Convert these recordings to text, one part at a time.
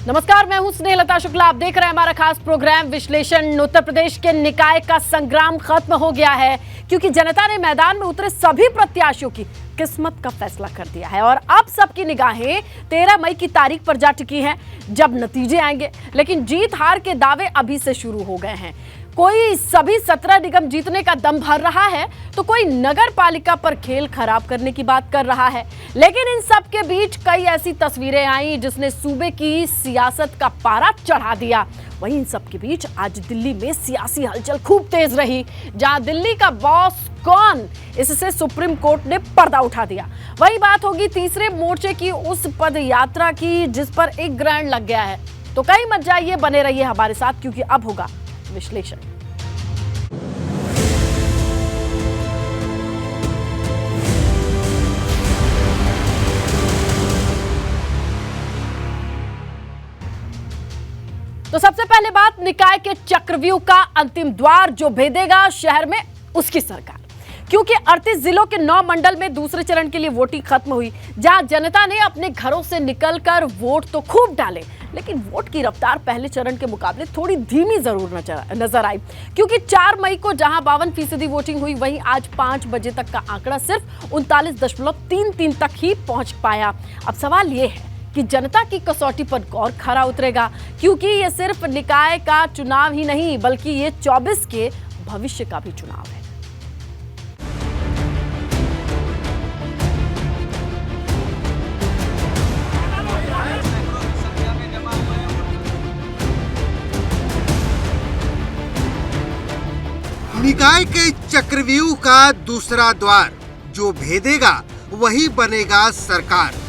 नमस्कार, मैं हूं स्नेहलता शुक्ला। आप देख रहे हैं हमारा खास प्रोग्राम विश्लेषण। उत्तर प्रदेश के निकाय का संग्राम खत्म हो गया है क्योंकि जनता ने मैदान में उतरे सभी प्रत्याशियों की किस्मत का फैसला कर दिया है और अब सबकी निगाहें 13 मई की तारीख पर जा चुकी हैं जब नतीजे आएंगे। लेकिन जीत हार के दावे अभी से शुरू हो गए हैं। कोई सभी 17 निगम जीतने का दम भर रहा है तो कोई नगर पालिका पर खेल खराब करने की बात कर रहा है। लेकिन इन सब के बीच कई ऐसी तस्वीरें आई जिसने सूबे की सियासत का पारा चढ़ा दिया। वहीं इन सब के बीच आज दिल्ली में सियासी हलचल खूब तेज रही, जहां दिल्ली का बॉस कौन, इससे सुप्रीम कोर्ट ने पर्दा उठा दिया। वही बात होगी तीसरे मोर्चे की उस पद यात्रा की जिस पर एक ग्रहण लग गया है। तो कहीं मत जाइए, बने रहिए हमारे साथ क्योंकि अब होगा विश्लेषण। तो सबसे पहले बात निकाय के चक्रव्यूह का अंतिम द्वार जो भेदेगा शहर में उसकी सरकार, क्योंकि 38 जिलों के 9 मंडल में दूसरे चरण के लिए वोटिंग खत्म हुई, जहां जनता ने अपने घरों से निकलकर वोट तो खूब डाले, लेकिन वोट की रफ्तार पहले चरण के मुकाबले थोड़ी धीमी जरूर नजर आई। क्योंकि 4 मई को जहां 52% वोटिंग हुई, वहीं आज 5 बजे तक का आंकड़ा सिर्फ 39.33 तक ही पहुंच पाया। अब सवाल यह है कि जनता की कसौटी पर गौर खरा उतरेगा, क्योंकि ये सिर्फ निकाय का चुनाव ही नहीं बल्कि ये 24 के भविष्य का भी चुनाव है। निकाय के चक्रव्यूह का दूसरा द्वार जो भेदेगा वही बनेगा सरकार।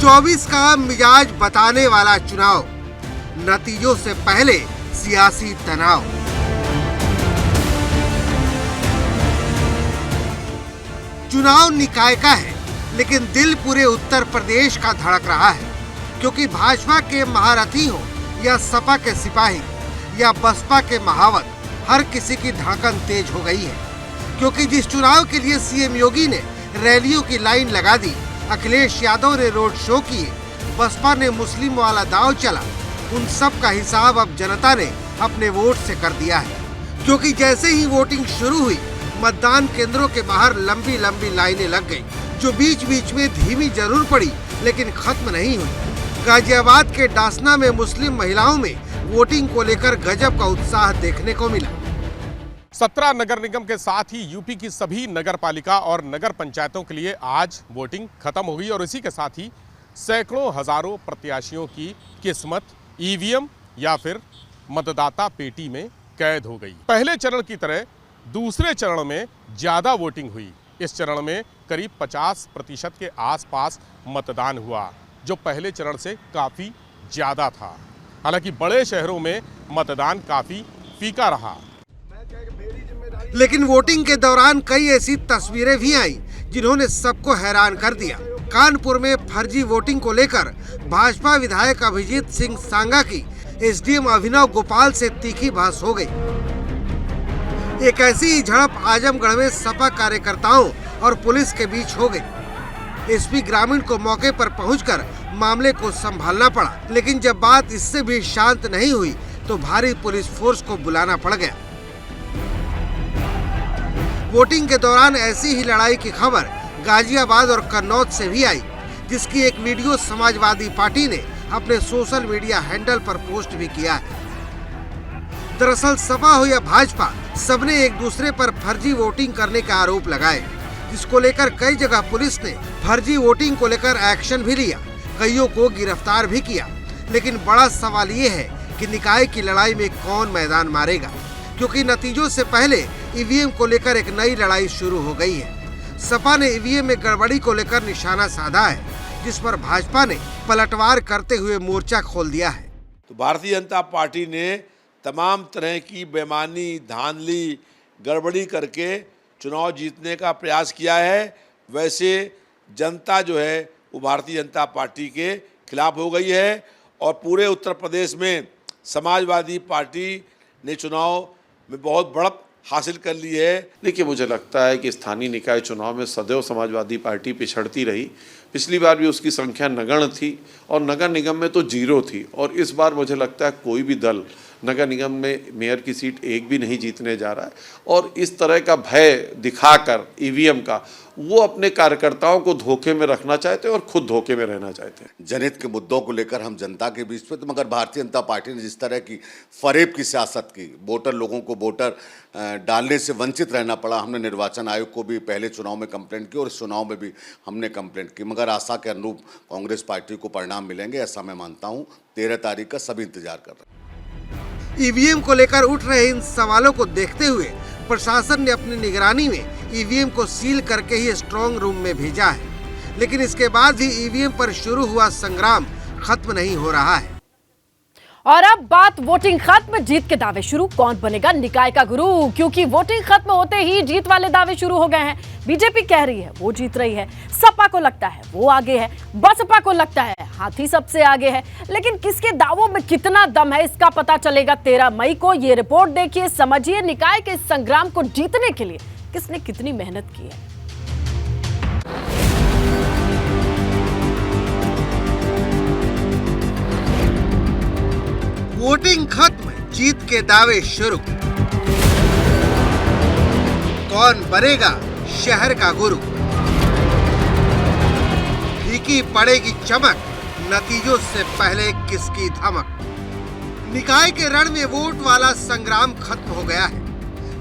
चौबीस का मिजाज बताने वाला चुनाव, नतीजों से पहले सियासी तनाव। चुनाव निकाय का है लेकिन दिल पूरे उत्तर प्रदेश का धड़क रहा है, क्योंकि भाजपा के महारथी हो या सपा के सिपाही या बसपा के महावत, हर किसी की धड़कन तेज हो गई है। क्योंकि जिस चुनाव के लिए सीएम योगी ने रैलियों की लाइन लगा दी, अखिलेश यादव ने रोड शो किए, बसपा ने मुस्लिम वाला दांव चला, उन सब का हिसाब अब जनता ने अपने वोट से कर दिया है। क्योंकि जैसे ही वोटिंग शुरू हुई, मतदान केंद्रों के बाहर लंबी लंबी लाइनें लग गई, जो बीच बीच में धीमी जरूर पड़ी लेकिन खत्म नहीं हुई। गाजियाबाद के डासना में मुस्लिम महिलाओं में वोटिंग को लेकर गजब का उत्साह देखने को मिला। 17 नगर निगम के साथ ही यूपी की सभी नगर पालिका और नगर पंचायतों के लिए आज वोटिंग खत्म हो गई और इसी के साथ ही सैकड़ों हजारों प्रत्याशियों की किस्मत ईवीएम या फिर मतदाता पेटी में कैद हो गई। पहले चरण की तरह दूसरे चरण में ज्यादा वोटिंग हुई। इस चरण में करीब 50% के आसपास मतदान हुआ, जो पहले चरण से काफी ज्यादा था। हालांकि बड़े शहरों में मतदान काफी फीका रहा। लेकिन वोटिंग के दौरान कई ऐसी तस्वीरें भी आई जिन्होंने सबको हैरान कर दिया। कानपुर में फर्जी वोटिंग को लेकर भाजपा विधायक अभिजीत सिंह सांगा की एसडीएम अभिनव गोपाल से तीखी बहस हो गई। एक ऐसी ही झड़प आजमगढ़ में सपा कार्यकर्ताओं और पुलिस के बीच हो गई। एसपी ग्रामीण को मौके पर पहुंचकर मामले को संभालना पड़ा, लेकिन जब बात इससे भी शांत नहीं हुई तो भारी पुलिस फोर्स को बुलाना पड़ गया। वोटिंग के दौरान ऐसी ही लड़ाई की खबर गाजियाबाद और कन्नौज से भी आई, जिसकी एक वीडियो समाजवादी पार्टी ने अपने सोशल मीडिया हैंडल पर पोस्ट भी किया है। दरअसल सपा हो या भाजपा, सबने एक दूसरे पर फर्जी वोटिंग करने का आरोप लगाए, जिसको लेकर कई जगह पुलिस ने फर्जी वोटिंग को लेकर एक्शन भी लिया, कईयों को गिरफ्तार भी किया। लेकिन बड़ा सवाल ये है कि निकाय की लड़ाई में कौन मैदान मारेगा, क्योंकि नतीजों से पहले ईवीएम को लेकर एक नई लड़ाई शुरू हो गई है। सपा ने ईवीएम में गड़बड़ी को लेकर निशाना साधा है, जिस पर भाजपा ने पलटवार करते हुए मोर्चा खोल दिया है। तो भारतीय जनता पार्टी ने तमाम तरह की बेईमानी, धांधली, गड़बड़ी करके चुनाव जीतने का प्रयास किया है। वैसे जनता जो है वो भारतीय जनता पार्टी के खिलाफ हो गई है और पूरे उत्तर प्रदेश में समाजवादी पार्टी ने चुनाव में बहुत बढ़त हासिल कर ली है। देखिए, मुझे लगता है कि स्थानीय निकाय चुनाव में सदैव समाजवादी पार्टी पिछड़ती रही। पिछली बार भी उसकी संख्या नगण्य थी और नगर निगम में तो 0 थी, और इस बार मुझे लगता है कोई भी दल नगर निगम में मेयर की सीट एक भी नहीं जीतने जा रहा है। और इस तरह का भय दिखाकर ईवीएम का वो अपने कार्यकर्ताओं को धोखे में रखना चाहते हैं और खुद धोखे में रहना चाहते हैं। जनहित के मुद्दों को लेकर हम जनता के बीच में, तो मगर भारतीय जनता पार्टी ने जिस तरह की फरेब की सियासत की, वोटर लोगों को वोटर डालने से वंचित रहना पड़ा। हमने निर्वाचन आयोग को भी पहले चुनाव में कंप्लेंट की और इस चुनाव में भी हमने कंप्लेंट की, मगर आशा के अनुरूप कांग्रेस पार्टी को परिणाम मिलेंगे, ऐसा मैं मानता हूँ। 13 तारीख का सभी इंतजार कर रहे हैं। ईवीएम को लेकर उठ रहे इन सवालों को देखते हुए प्रशासन ने अपनी निगरानी में ईवीएम को सील करके ही स्ट्रांग रूम में भेजा है, लेकिन इसके बाद भी ईवीएम पर शुरू हुआ संग्राम खत्म नहीं हो रहा है। और अब बात वोटिंग खत्म, जीत के दावे शुरू। कौन बनेगा निकाय का गुरु? क्योंकि वोटिंग खत्म होते ही जीत वाले दावे शुरू हो गए हैं। बीजेपी कह रही है वो जीत रही है, सपा को लगता है वो आगे है, बसपा को लगता है हाथी सबसे आगे है। लेकिन किसके दावों में कितना दम है इसका पता चलेगा 13 मई को। ये रिपोर्ट देखिए, समझिए निकाय के इस संग्राम को जीतने के लिए किसने कितनी मेहनत की है। वोटिंग खत्म, जीत के दावे शुरू। कौन बनेगा शहर का गुरु? फीकी पड़ेगी चमक, नतीजों से पहले किसकी धमक? निकाय के रण में वोट वाला संग्राम खत्म हो गया है,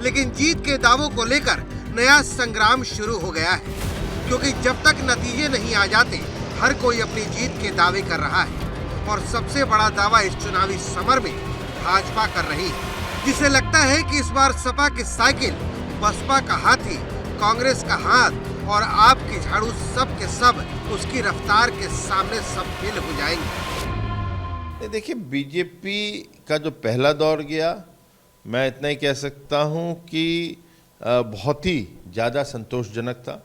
लेकिन जीत के दावों को लेकर नया संग्राम शुरू हो गया है। क्योंकि जब तक नतीजे नहीं आ जाते, हर कोई अपनी जीत के दावे कर रहा है। और सबसे बड़ा दावा इस चुनावी समर में भाजपा कर रही है, जिसे लगता है कि इस बार सपा की साइकिल, बसपा का हाथी, कांग्रेस का हाथ और आप की झाड़ू सब के सब उसकी रफ्तार के सामने सब फेल हो जाएंगे। देखिए, बीजेपी का जो पहला दौर गया, मैं इतना ही कह सकता हूं कि बहुत ही ज़्यादा संतोषजनक था।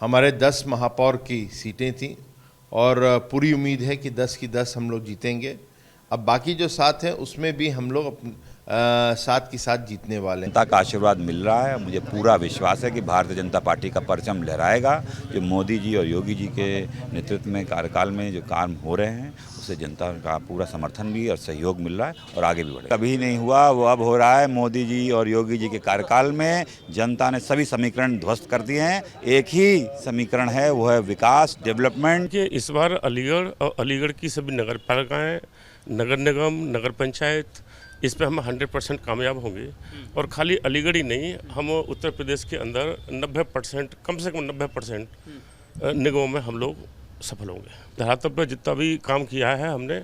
हमारे 10 महापौर की सीटें थीं और पूरी उम्मीद है कि 10 की 10 हम लोग जीतेंगे। अब बाकी जो 7 हैं उसमें भी हम लोग 7 की 7 जीतने वाले हैं। जनता का आशीर्वाद मिल रहा है। मुझे पूरा विश्वास है कि भारतीय जनता पार्टी का परचम लहराएगा। जो मोदी जी और योगी जी के नेतृत्व में कार्यकाल में जो काम हो रहे हैं, उससे जनता का पूरा समर्थन भी और सहयोग मिल रहा है और आगे भी बढ़ेगा। कभी नहीं हुआ, वो अब हो रहा है। मोदी जी और योगी जी के कार्यकाल में जनता ने सभी समीकरण ध्वस्त कर दिए हैं। एक ही समीकरण है, वो है विकास, डेवलपमेंट। इस बार अलीगढ़ और अलीगढ़ की सभी नगर पालिकाएं, नगर निगम, नगर पंचायत, इस पे हम 100% कामयाब होंगे। और खाली अलीगढ़ ही नहीं, हम उत्तर प्रदेश के अंदर 90%, कम से कम 90% निगमों में हम लोग सफल होंगे। धरातल पर जितना भी काम किया है हमने,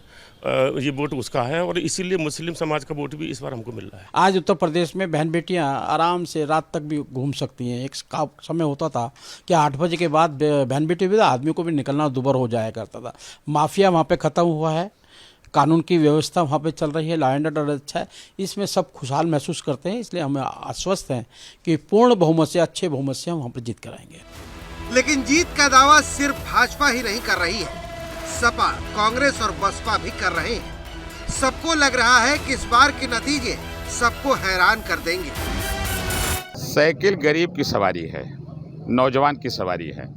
ये वोट उसका है और इसीलिए मुस्लिम समाज का वोट भी इस बार हमको मिल रहा है। आज उत्तर प्रदेश में बहन बेटियां आराम से रात तक भी घूम सकती हैं। एक समय होता था कि 8 बजे के बाद बहन बेटी भी, आदमी को भी निकलना दुभर हो जाया करता था। माफिया वहाँ पे ख़त्म हुआ है, कानून की व्यवस्था वहाँ पे चल रही है, लॉ एंड ऑर्डर अच्छा है। इसमें सब खुशहाल महसूस करते हैं, इसलिए हम आश्वस्त हैं कि पूर्ण बहुमत से, अच्छे बहुमत से हम वहाँ पर जीत कराएंगे। लेकिन जीत का दावा सिर्फ भाजपा ही नहीं कर रही है, सपा, कांग्रेस और बसपा भी कर रहे हैं। सबको लग रहा है कि इस बार के नतीजे सबको हैरान कर देंगे। साइकिल गरीब की सवारी है, नौजवान की सवारी है।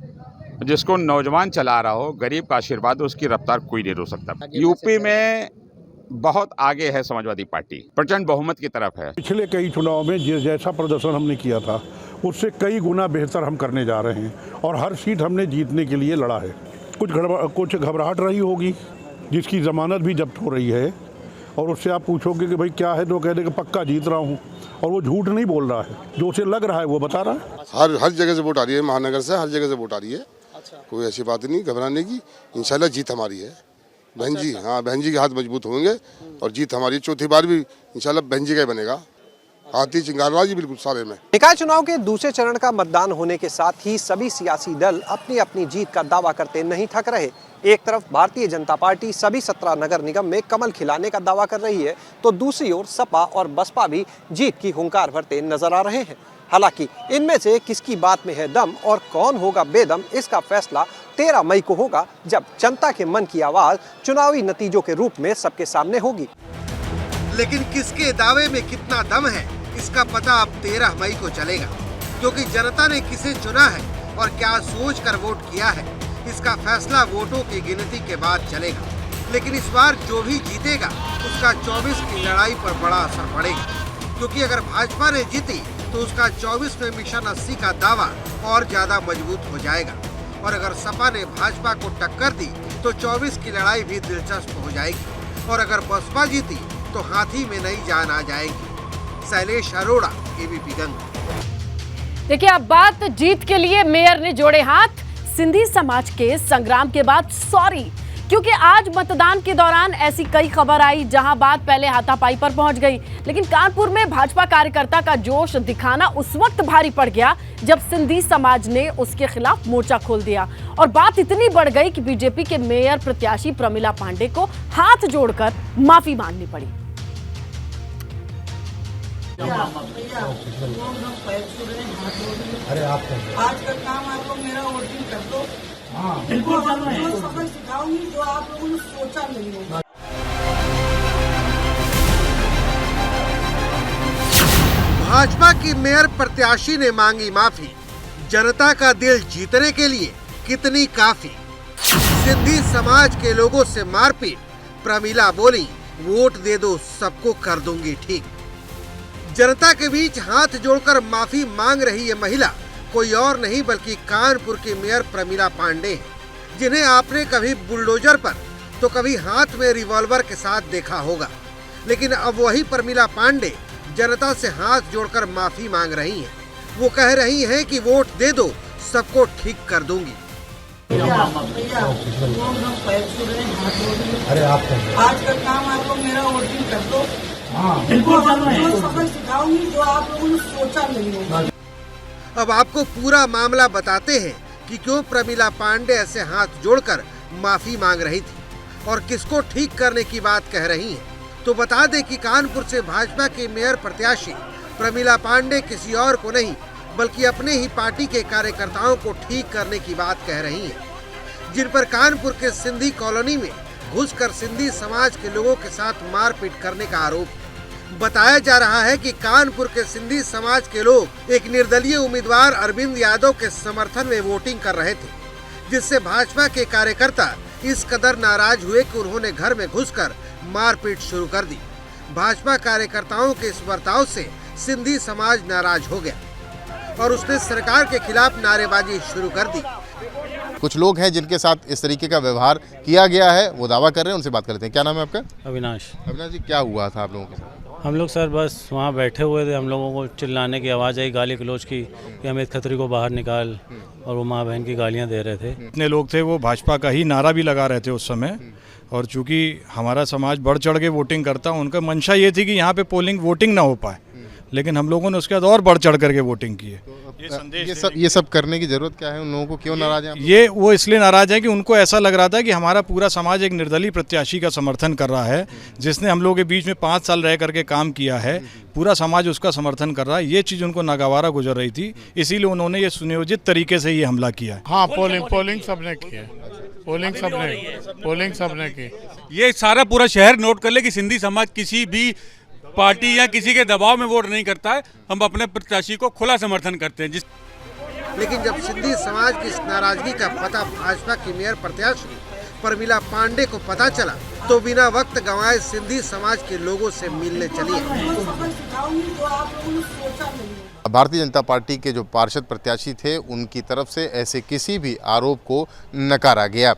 जिसको नौजवान चला रहा हो, गरीब का आशीर्वाद, उसकी रफ्तार कोई नहीं रोक सकता। यूपी में बहुत आगे है समाजवादी पार्टी, प्रचंड बहुमत की तरफ है। पिछले कई चुनाव में जैसा प्रदर्शन हमने किया था, उससे कई गुना बेहतर हम करने जा रहे हैं और हर सीट हमने जीतने के लिए लड़ा है। कुछ घबराहट रही होगी, जिसकी जमानत भी जब्त हो रही है, और उससे आप पूछोगे कि भाई क्या है, तो कह देगा पक्का जीत रहा हूँ, और वो झूठ नहीं बोल रहा है, जो उसे लग रहा है वो बता रहा है। हर जगह से वोट आ रही है, महानगर से हर जगह से वोट आ रही है। कोई ऐसी बात नहीं घबराने की, इंशाल्लाह जीत हमारी है। बहन जी, हाँ, बहन जी के हाथ मजबूत होंगे और जीत हमारी। चौथी बार भी इंशाल्लाह बहन जी का ही बनेगा। हाथी चिंगारबाजी बिल्कुल सारे में। निकाय चुनाव के दूसरे चरण का मतदान होने के साथ ही सभी सियासी दल अपनी अपनी जीत का दावा करते नहीं थक रहे। एक तरफ भारतीय जनता पार्टी सभी 17 नगर निगम में कमल खिलाने का दावा कर रही है, तो दूसरी ओर सपा और बसपा भी जीत की हुंकार भरते नजर आ रहे हैं। हालांकि इनमें से किसकी बात में है दम और कौन होगा बेदम, इसका फैसला 13 मई को होगा, जब जनता के मन की आवाज चुनावी नतीजों के रूप में सबके सामने होगी। लेकिन किसके दावे में कितना दम है, इसका पता अब 13 मई को चलेगा, क्योंकि जनता ने किसे चुना है और क्या सोच कर वोट किया है, इसका फैसला वोटों की गिनती के बाद चलेगा। लेकिन इस बार जो भी जीतेगा उसका 24 की लड़ाई पर बड़ा असर पड़ेगा, क्योंकि अगर भाजपा ने जीती तो उसका 24 में मिशन 80 का दावा और ज्यादा मजबूत हो जाएगा, और अगर सपा ने भाजपा को टक्कर दी तो 24 की लड़ाई भी दिलचस्प हो जाएगी, और अगर बसपा जीती तो हाथी में नई जान आ जाएगी। शैलेश अरोड़ा, एबीपी गंगा। देखिए, अब बात जीत के लिए मेयर ने जोड़े हाथ। सिंधी समाज के संग्राम के बाद सॉरी, क्योंकि आज मतदान के दौरान ऐसी कई खबर आई जहां बात पहले हाथापाई पर पहुंच गई, लेकिन कानपुर में भाजपा कार्यकर्ता का जोश दिखाना उस वक्त भारी पड़ गया जब सिंधी समाज ने उसके खिलाफ मोर्चा खोल दिया, और बात इतनी बढ़ गई कि बीजेपी के मेयर प्रत्याशी प्रमिला पांडे को हाथ जोड़कर माफी मांगनी पड़ी। अरे आप आज का काम आप लोग मेरा वोटिंग कर दो। बिल्कुल सबक सिखाऊंगी जो आप लोगों ने सोचा नहीं होगा। भाजपा की मेयर प्रत्याशी ने मांगी माफी। जनता का दिल जीतने के लिए कितनी काफी। सिंधी समाज के लोगों से मारपीट, प्रमिला बोली वोट दे दो सबको कर दूंगी ठीक। जनता के बीच हाथ जोड़कर माफी मांग रही ये महिला कोई और नहीं बल्कि कानपुर की मेयर प्रमिला पांडे हैं, जिन्हें आपने कभी बुलडोजर पर तो कभी हाथ में रिवॉल्वर के साथ देखा होगा। लेकिन अब वही प्रमिला पांडे जनता से हाथ जोड़कर माफी मांग रही हैं। वो कह रही हैं कि वोट दे दो सबको ठीक कर दूंगी। अरे आप आज का काम आप लोग मेरा वोटिंग कर दो। बिल्कुल सबक सिखाऊंगी जो आप लोगों ने सोचा नहीं होगा। अब आपको पूरा मामला बताते हैं कि क्यों प्रमिला पांडे ऐसे हाथ जोड़कर माफी मांग रही थी और किसको ठीक करने की बात कह रही हैं। तो बता दें कि कानपुर से भाजपा के मेयर प्रत्याशी प्रमिला पांडे किसी और को नहीं बल्कि अपने ही पार्टी के कार्यकर्ताओं को ठीक करने की बात कह रही हैं, जिन पर कानपुर के सिंधी कॉलोनी में घुसकर सिंधी समाज के लोगों के साथ मारपीट करने का आरोप। बताया जा रहा है कि कानपुर के सिंधी समाज के लोग एक निर्दलीय उम्मीदवार अरविंद यादव के समर्थन में वोटिंग कर रहे थे, जिससे भाजपा के कार्यकर्ता इस कदर नाराज हुए कि उन्होंने घर में घुसकर मारपीट शुरू कर दी। भाजपा कार्यकर्ताओं के इस बर्ताव से सिंधी समाज नाराज हो गया और उसने सरकार के खिलाफ नारेबाजी शुरू कर दी। कुछ लोग हैं जिनके साथ इस तरीके का व्यवहार किया गया है, वो दावा कर रहे हैं, उनसे बात करते हैं। क्या नाम है आपका? अविनाश। अविनाश जी, क्या हुआ था आप लोगों के साथ? हम लोग सर बस वहाँ बैठे हुए थे, हम लोगों को चिल्लाने की आवाज़ आई, गाली गलौज की कि अमित खत्री को बाहर निकाल, और वो माँ बहन की गालियाँ दे रहे थे। इतने लोग थे, वो भाजपा का ही नारा भी लगा रहे थे उस समय, और चूंकि हमारा समाज बढ़ चढ़ के वोटिंग करता, उनका मंशा ये थी कि यहाँ पे पोलिंग वोटिंग ना हो पाए, लेकिन हम लोगों ने उसके बाद और बढ़ चढ़ करके वोटिंग की है। ये सब करने की जरूरत क्या है? उन लोगों को क्यों नाराज हैं? ये वो इसलिए नाराज है कि उनको ऐसा लग रहा था कि हमारा पूरा समाज एक निर्दलीय प्रत्याशी का समर्थन कर रहा है, जिसने हम लोगों के बीच में 5 साल रह करके काम किया है, पूरा समाज उसका समर्थन कर रहा है। ये चीज़ उनको नागवारा गुजर रही थी, इसीलिए उन्होंने ये सुनियोजित तरीके से ये हमला किया है। हाँ, पोलिंग सबने की है, पोलिंग सबने की। ये सारा पूरा शहर नोट कर ले कि सिंधी समाज किसी भी पार्टी या किसी के दबाव में वोट नहीं करता है, हम अपने प्रत्याशी को खुला समर्थन करते हैं। लेकिन जब सिंधी समाज की इस नाराजगी का पता भाजपा की मेयर प्रत्याशी प्रमिला पांडे को पता चला तो बिना वक्त गंवाए सिंधी समाज के लोगों से मिलने चली। भारतीय जनता पार्टी के जो पार्षद प्रत्याशी थे, उनकी तरफ से ऐसे किसी भी आरोप को नकारा गया।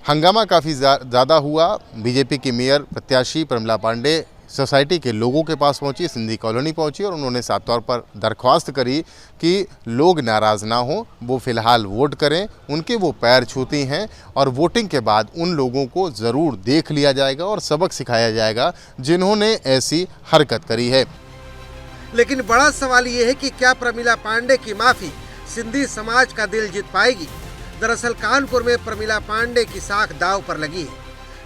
हंगामा काफ़ी ज़्यादा हुआ। बीजेपी की मेयर प्रत्याशी प्रमिला पांडे सोसाइटी के लोगों के पास पहुंची, सिंधी कॉलोनी पहुंची, और उन्होंने साफ तौर पर दरख्वास्त करी कि लोग नाराज़ ना हों, वो फ़िलहाल वोट करें। उनके वो पैर छूती हैं और वोटिंग के बाद उन लोगों को ज़रूर देख लिया जाएगा और सबक सिखाया जाएगा जिन्होंने ऐसी हरकत करी है। लेकिन बड़ा सवाल ये है कि क्या प्रमिला पांडे की माफ़ी सिंधी समाज का दिल जीत पाएगी? दरअसल कानपुर में प्रमिला पांडे की साख दांव पर लगी है।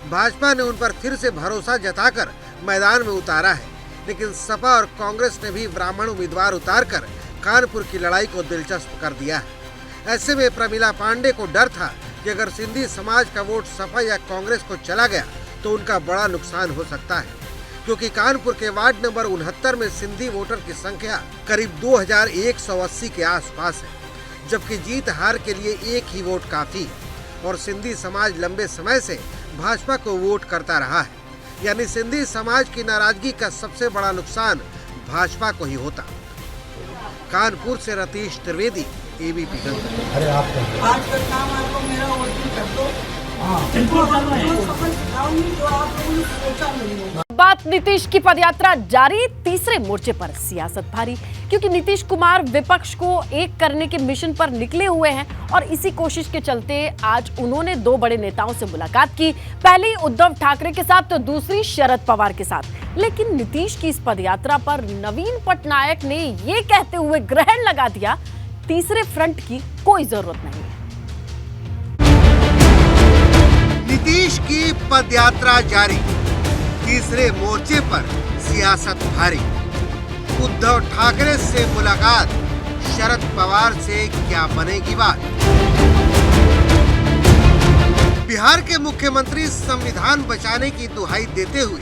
भाजपा ने उन पर फिर से भरोसा जताकर मैदान में उतारा है, लेकिन सपा और कांग्रेस ने भी ब्राह्मण उम्मीदवार उतारकर कानपुर की लड़ाई को दिलचस्प कर दिया है। ऐसे में प्रमिला पांडे को डर था कि अगर सिंधी समाज का वोट सपा या कांग्रेस को चला गया तो उनका बड़ा नुकसान हो सकता है, क्योंकि कानपुर के वार्ड नंबर 69 में सिंधी वोटर की संख्या करीब 2180 के आसपास है, जबकि जीत हार के लिए एक ही वोट काफी है और सिंधी समाज लंबे समय से भाजपा को वोट करता रहा है। यानी सिंधी समाज की नाराजगी का सबसे बड़ा नुकसान भाजपा को ही होता। कानपुर से रतीश त्रिवेदी, एबीपी गंगा। अरे आप आज का काम आपको मेरा वोटिंग कर दो। जो आप लोगों ने सोचा नहीं होगा। बात नीतीश की पदयात्रा जारी, तीसरे मोर्चे पर सियासत भारी, क्योंकि नीतीश कुमार विपक्ष को एक करने के मिशन पर निकले हुए हैं और इसी कोशिश के चलते आज उन्होंने दो बड़े नेताओं से मुलाकात की। पहली उद्धव ठाकरे के साथ तो दूसरी शरद पवार के साथ। लेकिन नीतीश की इस पदयात्रा पर नवीन पटनायक ने ये कहते हुए ग्रहण लगा दिया, तीसरे फ्रंट की कोई जरूरत नहीं है। नीतीश की पदयात्रा जारी, तीसरे मोर्चे पर सियासत भारी। उद्धव ठाकरे से मुलाकात, शरद पवार से क्या बनेगी बात। बिहार के मुख्यमंत्री संविधान बचाने की दुहाई देते हुए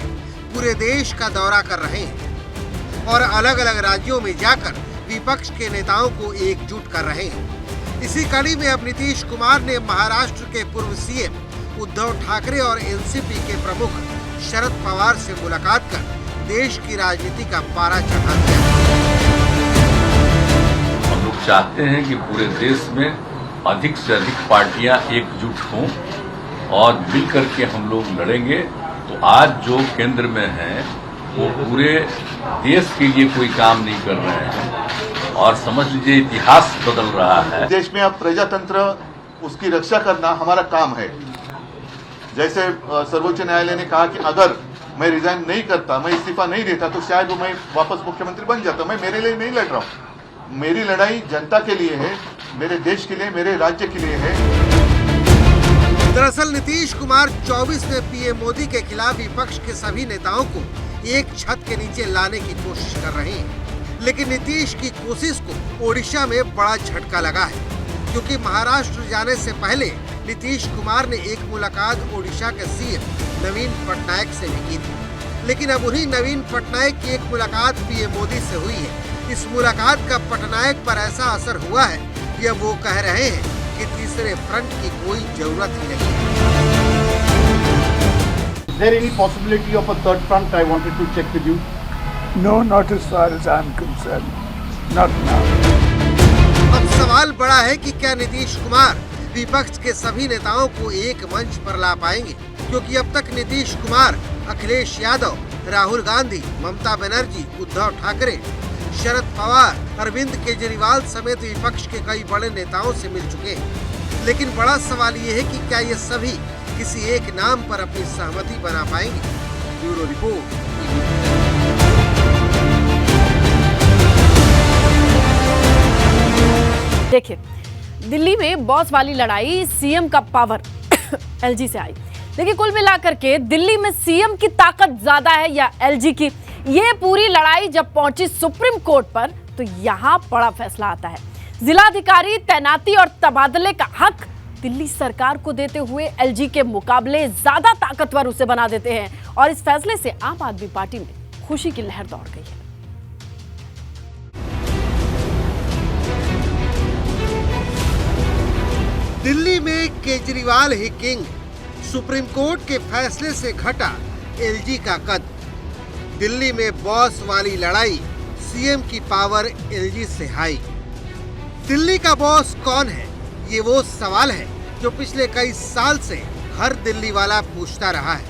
पूरे देश का दौरा कर रहे हैं और अलग अलग राज्यों में जाकर विपक्ष के नेताओं को एकजुट कर रहे हैं। इसी कड़ी में अब नीतीश कुमार ने महाराष्ट्र के पूर्व सीएम उद्धव ठाकरे और एनसीपी के प्रमुख शरद पवार से मुलाकात कर देश की राजनीति का पारा चढ़ा दिया। हम लोग चाहते हैं कि पूरे देश में अधिक से अधिक पार्टियां एकजुट हों और मिलकर के हम लोग लड़ेंगे। तो आज जो केंद्र में है वो पूरे देश के लिए कोई काम नहीं कर रहे हैं और समझ लीजिए इतिहास बदल रहा है। देश में अब प्रजातंत्र, उसकी रक्षा करना हमारा काम है। जैसे सर्वोच्च न्यायालय ने कहा कि अगर मैं रिजाइन नहीं करता, मैं इस्तीफा नहीं देता, तो शायद मैं वापस मुख्यमंत्री बन जाता। मैं मेरे लिए नहीं लड़ रहा हूँ, मेरी लड़ाई जनता के लिए है, मेरे देश के लिए, मेरे राज्य के लिए है। दरअसल नीतीश कुमार 24 में पीएम मोदी के खिलाफ विपक्ष के सभी नेताओं को एक छत के नीचे लाने की कोशिश कर रहे हैं, लेकिन नीतीश की कोशिश को ओडिशा में बड़ा झटका लगा है, क्योंकि महाराष्ट्र जाने से पहले नीतीश कुमार ने एक मुलाकात ओडिशा के सीएम नवीन पटनायक से भी की थी। लेकिन अब उन्हीं नवीन पटनायक की एक मुलाकात पीएम मोदी से हुई है। इस मुलाकात का पटनायक पर ऐसा असर हुआ है, यह वो कह रहे हैं कि तीसरे फ्रंट की कोई जरूरत ही नहीं है। Is there any possibility of a third front? I wanted to check with you. No, not as far as I'm concerned. Not now. अब सवाल बड़ा है कि क्या नीतीश कुमार विपक्ष के सभी नेताओं को एक मंच पर ला पाएंगे, क्योंकि अब तक नीतीश कुमार अखिलेश यादव, राहुल गांधी, ममता बनर्जी, उद्धव ठाकरे, शरद पवार, अरविंद केजरीवाल समेत विपक्ष के कई बड़े नेताओं से मिल चुके हैं। लेकिन बड़ा सवाल ये है कि क्या ये सभी किसी एक नाम पर अपनी सहमति बना पाएंगे। Bureau report. देखिए, दिल्ली में बॉस वाली लड़ाई सीएम का पावर एलजी से आई, लेकिन कुल मिलाकर के दिल्ली में सीएम की ताकत ज्यादा है या एलजी की, ये पूरी लड़ाई जब पहुंची सुप्रीम कोर्ट पर तो यहां बड़ा फैसला आता है। जिलाधिकारी तैनाती और तबादले का हक दिल्ली सरकार को देते हुए एलजी के मुकाबले ज्यादा ताकतवर उसे बना देते हैं और इस फैसले से आम आदमी पार्टी में खुशी की लहर दौड़ गई है। दिल्ली में केजरीवाल ही किंग, सुप्रीम कोर्ट के फैसले से घटा एलजी का कद। दिल्ली में बॉस वाली लड़ाई, सीएम की पावर एलजी से हाई। दिल्ली का बॉस कौन है, ये वो सवाल है जो पिछले कई साल से हर दिल्ली वाला पूछता रहा है।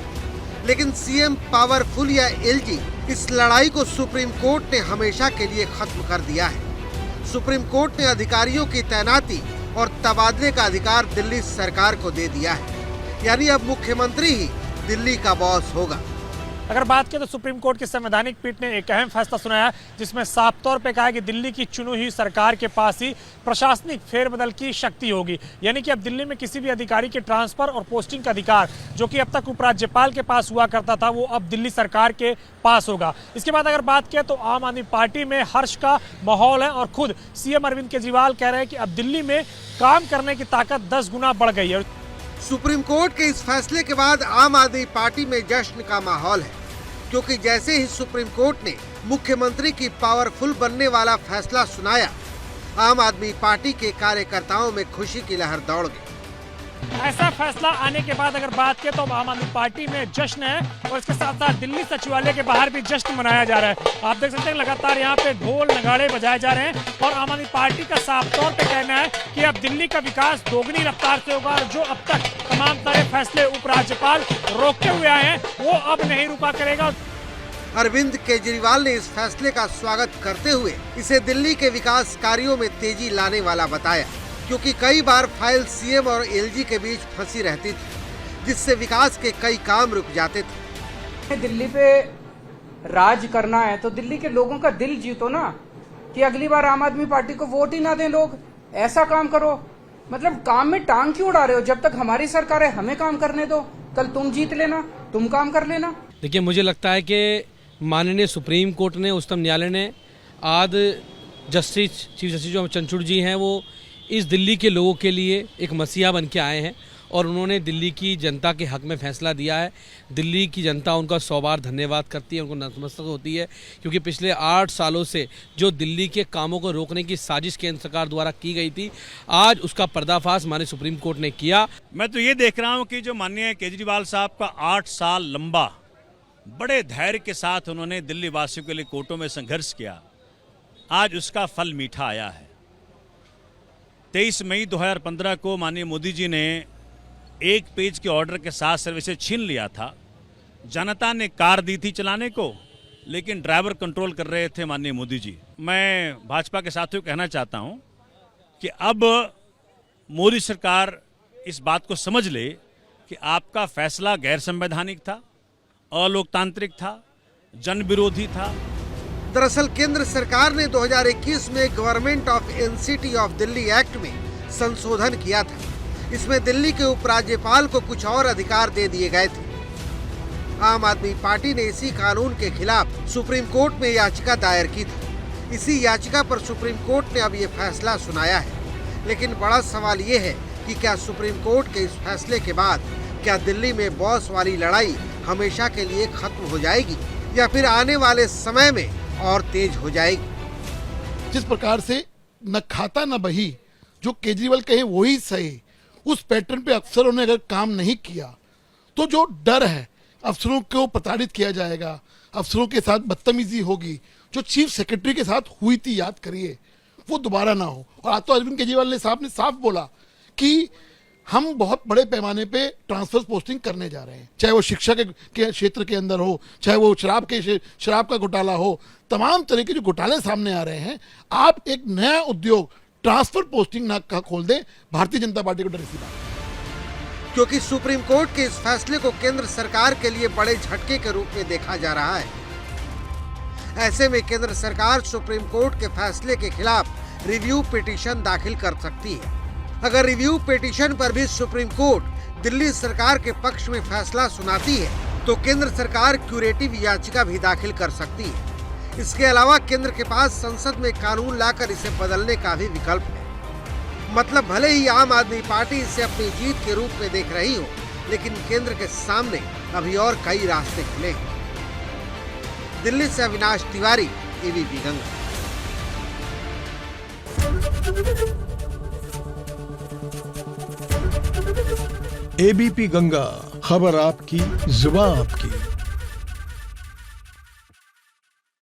लेकिन सीएम पावरफुल या एलजी, इस लड़ाई को सुप्रीम कोर्ट ने हमेशा के लिए खत्म कर दिया है। सुप्रीम कोर्ट ने अधिकारियों की तैनाती और तबादले का अधिकार दिल्ली सरकार को दे दिया है, यानी अब मुख्यमंत्री ही दिल्ली का बॉस होगा। अगर बात करें तो सुप्रीम कोर्ट की संवैधानिक पीठ ने एक अहम फैसला सुनाया, जिसमें साफ तौर पे कहा है कि दिल्ली की चुनी हुई सरकार के पास ही प्रशासनिक फेरबदल की शक्ति होगी। यानी कि अब दिल्ली में किसी भी अधिकारी के ट्रांसफर और पोस्टिंग का अधिकार, जो कि अब तक उपराज्यपाल के पास हुआ करता था, वो अब दिल्ली सरकार के पास होगा। इसके बाद अगर बात करें तो आम आदमी पार्टी में हर्ष का माहौल है और खुद सीएम अरविंद केजरीवाल कह रहे हैं कि अब दिल्ली में काम करने की ताकत 10 गुना बढ़ गई है। सुप्रीम कोर्ट के इस फैसले के बाद आम आदमी पार्टी में जश्न का माहौल है। क्योंकि जैसे ही सुप्रीम कोर्ट ने मुख्यमंत्री की पावरफुल बनने वाला फैसला सुनाया, आम आदमी पार्टी के कार्यकर्ताओं में खुशी की लहर दौड़ गई। ऐसा फैसला आने के बाद अगर बात करें तो आम आदमी पार्टी में जश्न है और इसके साथ साथ दिल्ली सचिवालय के बाहर भी जश्न मनाया जा रहा है। आप देख सकते हैं लगातार यहाँ पे ढोल नगाड़े बजाए जा रहे हैं और आम आदमी पार्टी का साफ तौर पे कहना है कि अब दिल्ली का विकास दोगुनी रफ्तार से होगा और जो अब तक तमाम सारे फैसले उपराज्यपाल रोकते हुए आए हैं वो अब नहीं रुका करेगा। अरविंद केजरीवाल ने इस फैसले का स्वागत करते हुए इसे दिल्ली के विकास कार्यों में तेजी लाने वाला बताया, क्योंकि कई बार फाइल सीएम और एलजी के बीच फंसी रहती थी, जिससे विकास के कई काम रुक जाते थे। दिल्ली पे राज करना है तो दिल्ली के लोगों का दिल जीतो ना, कि अगली बार आम आदमी पार्टी को वोट ही ना दें लोग। ऐसा काम करो, मतलब काम में टांग क्यों उड़ा रहे हो? जब तक हमारी सरकार है हमें काम करने दो, कल तुम जीत लेना, तुम काम कर लेना। देखिए, मुझे लगता है कि माननीय सुप्रीम कोर्ट ने, उच्चतम न्यायालय ने आज चीफ जस्टिस जो चंद्रचूड़ जी हैं वो इस दिल्ली के लोगों के लिए एक मसीहा बन के आए हैं और उन्होंने दिल्ली की जनता के हक में फैसला दिया है। दिल्ली की जनता उनका 100 बार धन्यवाद करती है, उनको नतमस्तक होती है, क्योंकि पिछले 8 सालों से जो दिल्ली के कामों को रोकने की साजिश केंद्र सरकार द्वारा की गई थी, आज उसका पर्दाफाश माननीय सुप्रीम कोर्ट ने किया। मैं तो ये देख रहा हूँ कि जो माननीय केजरीवाल साहब का 8 साल लंबा बड़े धैर्य के साथ उन्होंने दिल्ली वासियों के लिए कोर्टों में संघर्ष किया, आज उसका फल मीठा आया है। 23 मई 2015 को माननीय मोदी जी ने एक पेज के ऑर्डर के साथ सर्विसेज छीन लिया था। जनता ने कार दी थी चलाने को, लेकिन ड्राइवर कंट्रोल कर रहे थे माननीय मोदी जी। मैं भाजपा के साथियों को कहना चाहता हूं कि अब मोदी सरकार इस बात को समझ ले कि आपका फैसला गैर संवैधानिक था, अलोकतांत्रिक था, जन विरोधी था। दरअसल केंद्र सरकार ने 2021 में government of NCT of Delhi act में संशोधन किया था। इसमें दिल्ली के उपराज्यपाल को कुछ और अधिकार दे दिए गए थे। आम आदमी पार्टी ने इसी कानून के खिलाफ सुप्रीम कोर्ट में याचिका दायर की थी। इसी याचिका पर सुप्रीम कोर्ट ने अब ये फैसला सुनाया है। लेकिन बड़ा सवाल ये है कि क्या सुप्रीम कोर्ट के इस फैसले के बाद क्या दिल्ली में बॉस वाली लड़ाई हमेशा के लिए खत्म हो जाएगी या फिर आने वाले समय में और तेज हो जाएगी? जिस प्रकार से न खाता न बही, जो केजरीवाल कहे वही सही, उस पैटर्न पे अफसरों ने अगर काम नहीं किया तो जो डर है अफसरों को प्रताड़ित किया जाएगा, अफसरों के साथ बदतमीजी होगी, जो चीफ सेक्रेटरी के साथ हुई थी, याद करिए, वो दोबारा ना हो। और आज तो अरविंद केजरीवाल साहब ने साफ बोला कि हम बहुत बड़े पैमाने पे ट्रांसफर पोस्टिंग करने जा रहे हैं, चाहे वो शिक्षा के क्षेत्र के अंदर हो, चाहे वो शराब का घोटाला हो, तमाम तरह के जो घोटाले सामने आ रहे हैं। आप एक नया उद्योग ट्रांसफर पोस्टिंग ना खोल दें, भारतीय जनता पार्टी को डर इसी बात, क्योंकि सुप्रीम कोर्ट के इस फैसले को केंद्र सरकार के लिए बड़े झटके के रूप में देखा जा रहा है। ऐसे में केंद्र सरकार सुप्रीम कोर्ट के फैसले के खिलाफ रिव्यू पिटीशन दाखिल कर सकती है। अगर रिव्यू पिटीशन पर भी सुप्रीम कोर्ट दिल्ली सरकार के पक्ष में फैसला सुनाती है तो केंद्र सरकार क्यूरेटिव याचिका भी दाखिल कर सकती है। इसके अलावा केंद्र के पास संसद में कानून लाकर इसे बदलने का भी विकल्प है। मतलब भले ही आम आदमी पार्टी इसे अपनी जीत के रूप में देख रही हो, लेकिन केंद्र के सामने अभी और कई रास्ते खुले हैं। दिल्ली से अविनाश तिवारी, एबीपी गंगा। एबीपी गंगा, खबर आपकी, जुबान आपकी।